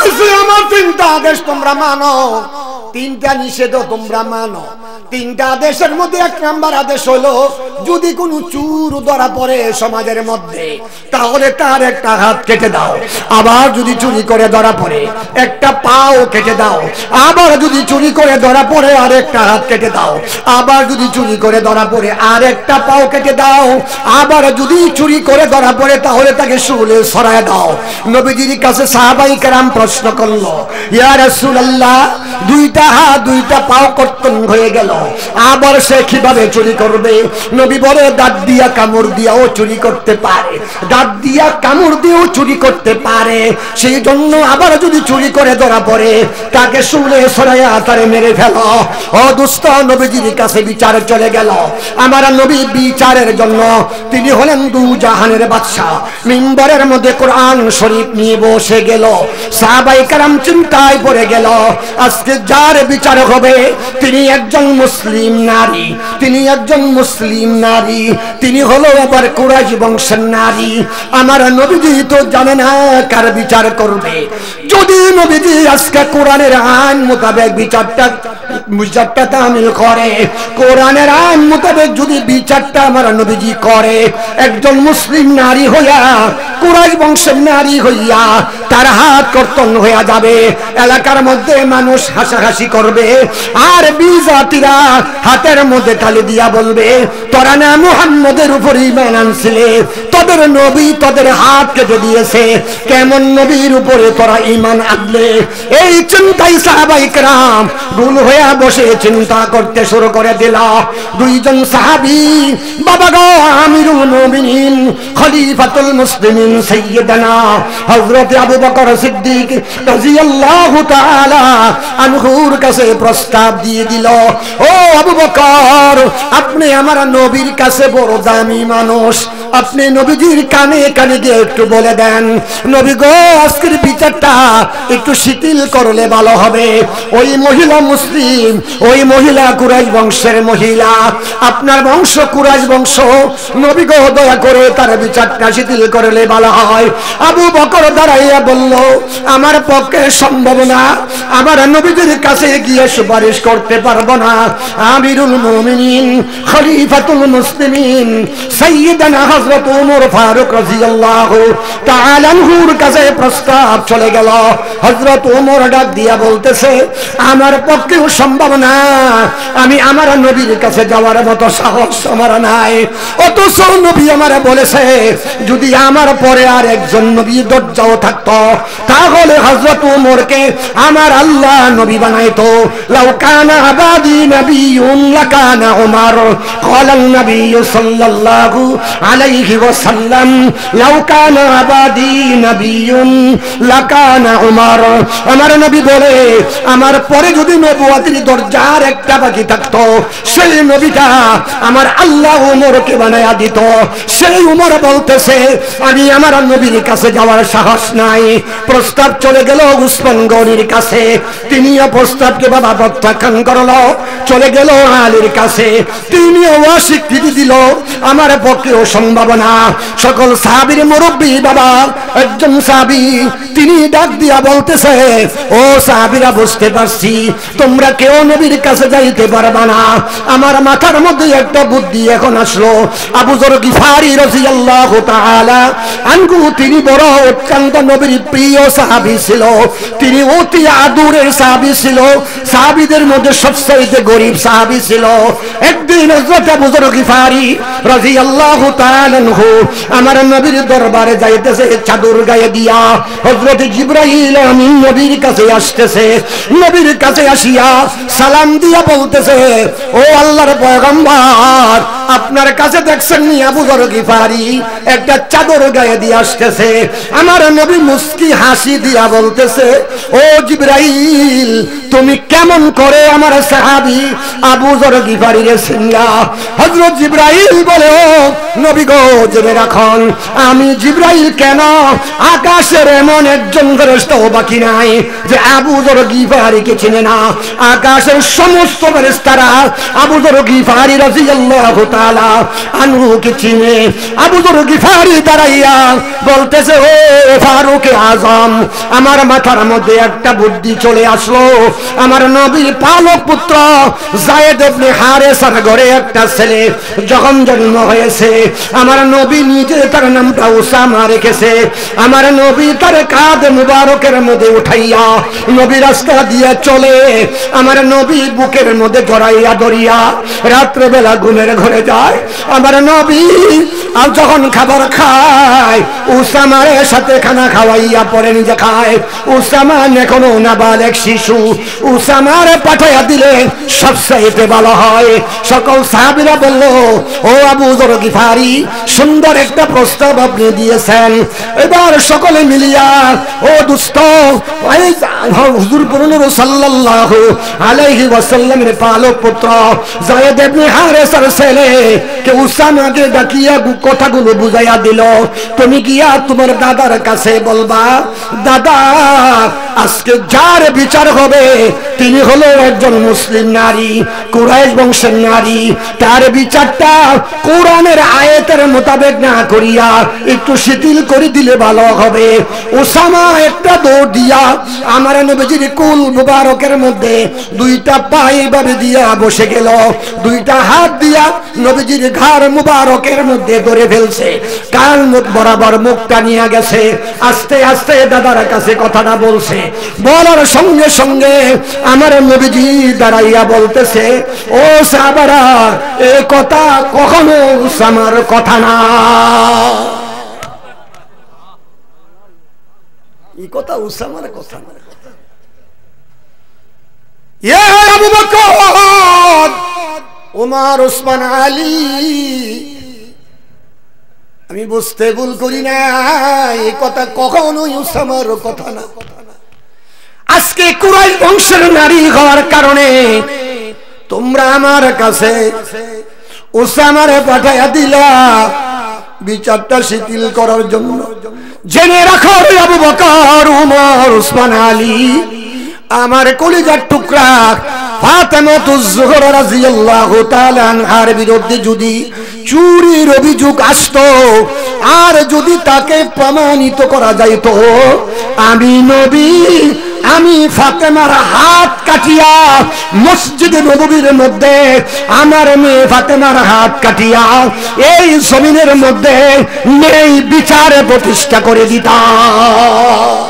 বলছি আমার তিনটা আদেশ তোমরা মানো, তিনটা নিষেধও তোমরা মানো। তিনটা আদেশের মধ্যে এক নাম্বার আদেশ হলো, যদি কোনো চুর ধরা পড়ে সমাজের মধ্যে তাহলে তার একটা হাত কেটে দাও। আবার যদি চুরি করে ধরা পড়ে একটা পাও কেটে দাও। আবার যদি চুরি করে ধরা পড়ে আর একটা হাত কেটে দাও। আবার যদি চুরি করে ধরা পড়ে আর একটা পাও কেটে দাও। আবার যদি চুরি করে ধরা পড়ে তাহলে তাকে শুলে সরায় দাও। নবীজির কাছে সাহাবায়ে কেরাম প্রশ্ন করলো, ইয়া রাসূলুল্লাহ, দুইটা হাত দুইটা পাও কর্তন হয়ে গেল, আবার সে কিভাবে চুরি করবে? নবী বলে, দাঁত দিয়া কামড় দিয়াও চুরি করতে পারে, দাঁত দিয়া কামড় দিয়েও চুরি করতে পারে। সেই জন্য আবার যদি চুরি করে ধরা পড়ে তাকে শুলে সরাইয়া তারে মেরে ফেলো। ও দুষ্ট, নবীজির কাছে বিচার চলে গেল। আমার নবী বিচারের জন্য তিনি হলেন দু জাহানের বাদশা। মিম্বরের মধ্যে কোরআন শরীফ নিয়ে বসে গেল। সাহাবায়ে কেরাম চিন্তায় পড়ে গেল, আজকে যার বিচার হবে তিনি একজন মুসলিম নারী, তিনি একজন মুসলিম নারী, তিনি হলো আবার কুরাইশ বংশের নারী। আমার নবীজি তো জানে না কার বিচার করবে। যদি নবীজি আজকে কোরআনের আইন মোতাবেক বিচারটা তামিল করে, কোরআনের আইন মোতাবেক যদি বিচারটা আমার নবীজি করে, একজন মুসলিম নারী হইয়া কুরাইশ বংশের নারী হইয়া তার হাত কর্তন হইয়া যাবে। এলাকার মধ্যে মানুষ হাসাহাসি করবে, আর বিজাতিরা হাতের মধ্যে তালি দিয়া বলবে, তোরা না মুহাম্মদের উপর ঈমান আনছিলে, তোদের নবী তোদের হাত কেটে দিয়েছে, কেমন নবীর উপরে তোরা ঈমান আনলে? এই চিন্তাই সাহাবায়ে কেরাম ভুল হইয়া বসে চিন্তা করতে শুরু করে দিল। দুইজন সাহাবী, বাবা গো আমিরুল মুমিনিন খলিফাতুল মুসলিমিন সাইয়্যিদানা হযরত আবু বকর সিদ্দিক রাদিয়াল্লাহু তাআলা আনহুর কাছে প্রস্তাব দিয়ে দিল, ও আবু বকর, আপনি আমার নবীর কাছে বড় দামি মানুষ, আপনি নবীজির কানে কানে গিয়ে একটু বলে দেন, নবী গো আজকের বিচারটা একটু শিথিল করলে ভালো হবে। ওই মহিলা মুসলিম, ওই মহিলা কুরাইশ বংশের মহিলা, আপনার বংশ কুরাইশ বংশ, নবী গো দয়া করে তার বিচারটা শিথিল করলে ভালো হয়। আবু বকর দাঁড়াইয়া বলল, আমার পক্ষে সম্ভব না, আমার নবীজির কাছে গিয়ে সুপারিশ করতে পারবো না। আমিরুল মুমিনিন খলিফাতুল মুসলিমিন সাইয়্যিদানা হযরত ওমর ফারুক রাদিয়াল্লাহু তাআলা আনহুর কাছে প্রস্তাব চলে গেল। হযরত ওমর ডাক দিয়া বলতেছে, আমার পক্ষেও সম্ভব না, আমি আমার নবীর কাছে যাওয়ার মতো সাহস আমার নাই। অথচ নবী আমার বলেছে, যদি আমার পরে আর একজন নবী দরজাও থাকতো তাহলে হযরত ওমরকে আমার আল্লাহ নবী বানাইতো। লাউ কানা আবাদি নবিয়ুন লাকানা উমর, ক্বালা নবী সাল্লাল্লাহু আলাইহি ওয়াসাল্লাম, লাউ কানা আবাদি নবিয়ুন লাকানা উমর। আমার নবী বলে, আমার পরে যদি নবুয়তের দরজার একটা বাকি থাকতো সেই নবীটা আমার আল্লাহ ওমরকে বানায়া দিত। সেই ওমর বলতেছে, আমি আমার নবীর কাছে যাওয়ার সাহস নাই। প্রস্তাব চলে গেল উসমান গনির কাছে, তিনিও প্রস্তাবকে বাবা প্রত্যাখ্যান করলো। চলে গেল আলীর কাছে, তিনিও অস্বীকৃতি দিল, আমার পক্ষেও সম্ভব না। সকল সাহাবীর মুরব্বী বাবা একজন সাহাবী, তিনি ডাক দিয়া বলতেছে, ও সাহাবীরা, বুঝতে পারছি তোমরা কেউ নবীর কাছে যাইতে পারবা না। আমার মাথার মধ্যে একটা বুদ্ধি এখন আসলো। আবু যর গিফারি রাদিয়াল্লাহু তাআলা আনহু, তিনি বড় অত্যন্ত নবীর প্রিয় সাহাবী ছিল, তিনি অতি আদরের সাহাবী ছিল, সাহাবীদের মধ্যে সবচেয়ে গরীব সাহাবী ছিল। একদিন হযরত আবু যর গিফারি রাদিয়াল্লাহু তাআলা আনহু আমার নবীর দরবারে যাইতেছে চাদর গায়ে দিয়া। হযরত জিবরাইল আমিন নবীর কাছে আসতেছে, নবীর কাছে আসিয়া সালাম দিয়া বলতেছে, ও আল্লাহর পয়গম্বর, আপনার কাছে দেখছেন নি আবু যর গিফারি একটা চাদর গায়ে দিয়ে আসতেছে। আমার নবী মুস্কি হাসি দিয়া বলতেছে, ও জিবরাইল, তুমি কেমন করে আমার সাহাবী আবু যর গিফারিরে চিনলা? হযরত জিবরাইল বলে, ও নবী গো, জেনে রাখুন, আমি জিবরাইল কেন, আকাশের এমন একজন ফেরেশতাও বাকি নাই যে আবু যর গিফারিকে চিনে না। আকাশের সমস্ত ফেরেশতারা আবু যর গিফারি রাদিয়াল্লাহু তাআলা আনহু কি চিনে। আবু যর গিফারি দাঁড়াইয়া বলতেছে, ও ফারুক আজম, আমার মাথার মধ্যে একটা বুদ্ধি চলে আসলো। আমার নবীর পালক পুত্র যায়েদ ইবনে হারেসার ঘরে একটা ছেলে যখন জন্ম হয়েছে, আমার নবী নিজে তার নামটা উসামা রেখেছে। আমার নবী তার কাঁধ মুবারকের মধ্যে উঠাইয়া নবী রাস্তা দিয়ে চলে, আমার নবী বুকের মধ্যে জড়াইয়া ধরিয়া রাত্রেবেলা ঘুমের ঘরে যায়। আমার নবী আর যখন খাবার খায়, উসামার সাথে খানা খাওয়াইয়া পরে নিজে খায়। উসামা এখনো নাবালেগ শিশু, উসামার পাঠাইয়া দিলে সবচাইতে ভালো হয়। সকল সাহাবীরা বলল, ও আবু যর গিফারি, সুন্দর একটা প্রস্তাব আপনি দিয়েছেন। এবার সকলে মিলিয়া, ও দুস্থ হুজুর পুরনুর সাল্লাল্লাহু আলাইহি ওয়াসাল্লামের পালক পুত্র যায়েদ ইবনে হারেসার ছেলে কে উসামাকে ডাকিয়া কথাগুলো বুঝাইয়া দিল। তুমি গিয়া তোমার দাদার কাছে বলবা, দাদা আজকে যার বিচার হবে তিনি হলো একজন মুসলিম নারী, কুরাইশ বংশের নারী। তার বিচারটা কোরআনের আয়াতের মোতাবেক না করিয়া একটু শিথিল করে দিলে ভালো হবে। ওসামা একটা দৌড় দিয়া আমার নবীজির কুল মুবারকের মধ্যে দুইটা পা এইভাবে দিয়া বসে গেল, দুইটা হাত দিয়া নবীজির ঘাড় মুবারকের মধ্যে ধরে ফেলছে, কান মুখ বরাবর মুখটা নিয়ে গেছে। আস্তে আস্তে দাদার কাছে কথাটা বলছে, বলার সঙ্গে সঙ্গে আমার নবীজি দাঁড়াইয়া বলতেছে, ও সাহাবারা, এ কথা কখনো উসামার কথা না। এই কথা উসামার কথা না। ইয়া আবু বকর, ওমর, ওসমান, আলী, আমি বুঝতে ভুল করি না, এই কথা কখনোই উসামার কথা না। আজকে কুরাইশ বংশের নারী হওয়ার কারণে তোমরা আমার কাছে উসামারে পাঠাইয়া দিলা বিচারটা শিথিল করার জন্য। জেনে রাখো আবু বকর, ওমর, ওসমান, আলী, আমার কলিজার টুকরা ফাতেমাতুজ জোহরা রাদিয়াল্লাহু তাআলা আনহার বিরুদ্ধে যদি চুরির অভিযোগ আসতো আর যদি তাকে প্রমাণিত করা যাইত, আমি নবী, আমি ফাতেমার হাত কাটিয়া মসজিদে নববীর মধ্যে আমার মেয়ে ফাতেমার হাত কাটিয়া এই জমিনের মধ্যে নেই বিচারে প্রতিষ্ঠা করে দিতাম।